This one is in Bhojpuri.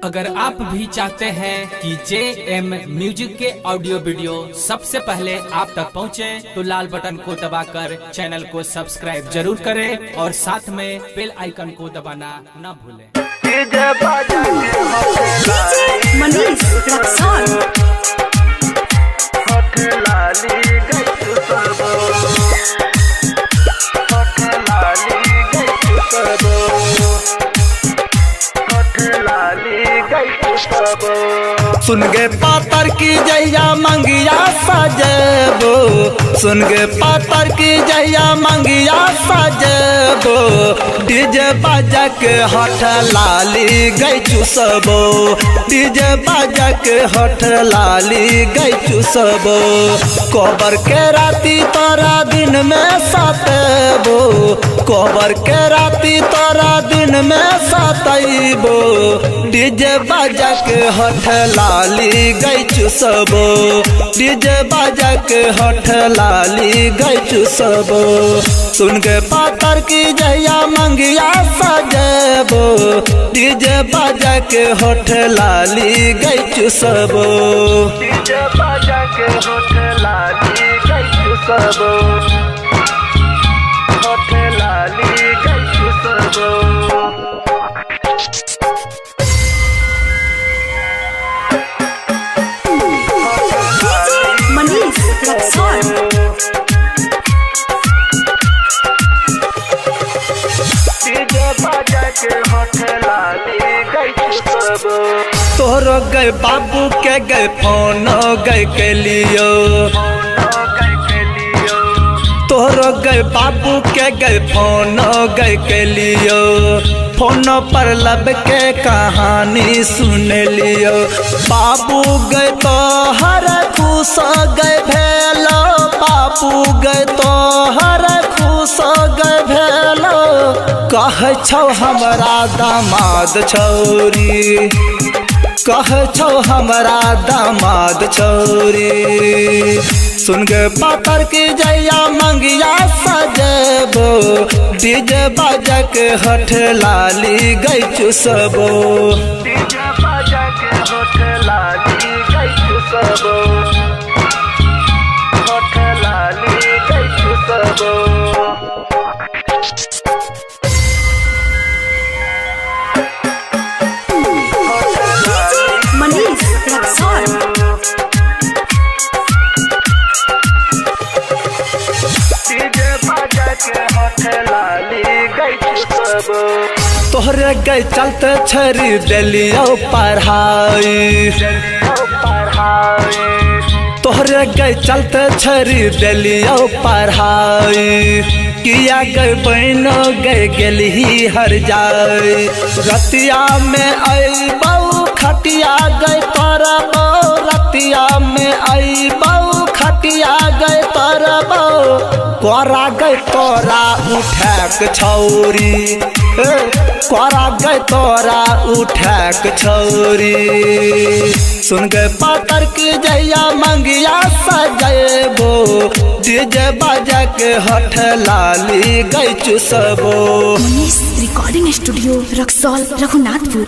अगर आप भी चाहते हैं कि JM म्यूजिक के ऑडियो वीडियो सबसे पहले आप तक पहुंचे, तो लाल बटन को दबाकर चैनल को सब्सक्राइब जरूर करें और साथ में बेल आइकन को दबाना न भूलें। मनीष रक्सौल सुन गे पातर की जैया मंगिया सजेबो, सुन गे पातर की जैया मंगिया सजेबो, डीजे बाजा के हठ लाली गई चुसबो, डीजे बाजा के हठ लाली गई चुसबो, कोबर के राती तोरा दिन में सतेबो, कोबर के राती तोरा दिन में सतैबो, डीजे बाजा के हठ लाली गई चुसबो, डीजे बाजा के हठ लाली गई चुसबो, सुन के पातर की जैया मंगिया सजेबो, डीजे बाजा के हठ लाली गई चुसबो, डीजे बाजा के हठ लाली गई चुसबो, हठ लाली गई चुसबो। मनीष रक्सौल तोहर गए बाबू के गए फोन गए के लियो, तोहर गए बाबू के गए फोन गए के लियो, फोन पर लब के कहानी सुन लियो, बाबू गए तो हर खुश गए भेलो, बाबू गए तो हर खुश गए भेलो, कह छौ हमरा दामाद छौरी, कह छौ हमरा दामाद छौरी, सुन गे पातर की जैया मंगिया सजेबो, डीजे बाजा के हठ लाली गई चुसबो, डीजे बाजा के हठ लाली गई चुसबो, हठ लाली गई चुसबो। मनीष रक्सौल तोहरे गए चलते छरी दिलियो पढ़ाई, तोहरे गए चलते छरी दिलियो पढ़ाई, किया गए बहनो गए गेली हर जाए, रतिया में आई बहू खटिया गए तोरा बहू, रतिया में आई बहू खटिया गए तोरा बहू, कोरा गए तोरा उठैक छौरी, कोरा गए तोरा उठैक छौरी, सुन गए पातर की जैया मंगिया सजेबो, डीजे बाजा के हठ लाली गई चुसबो। Manish recording studio Raxaul Raghunathpur.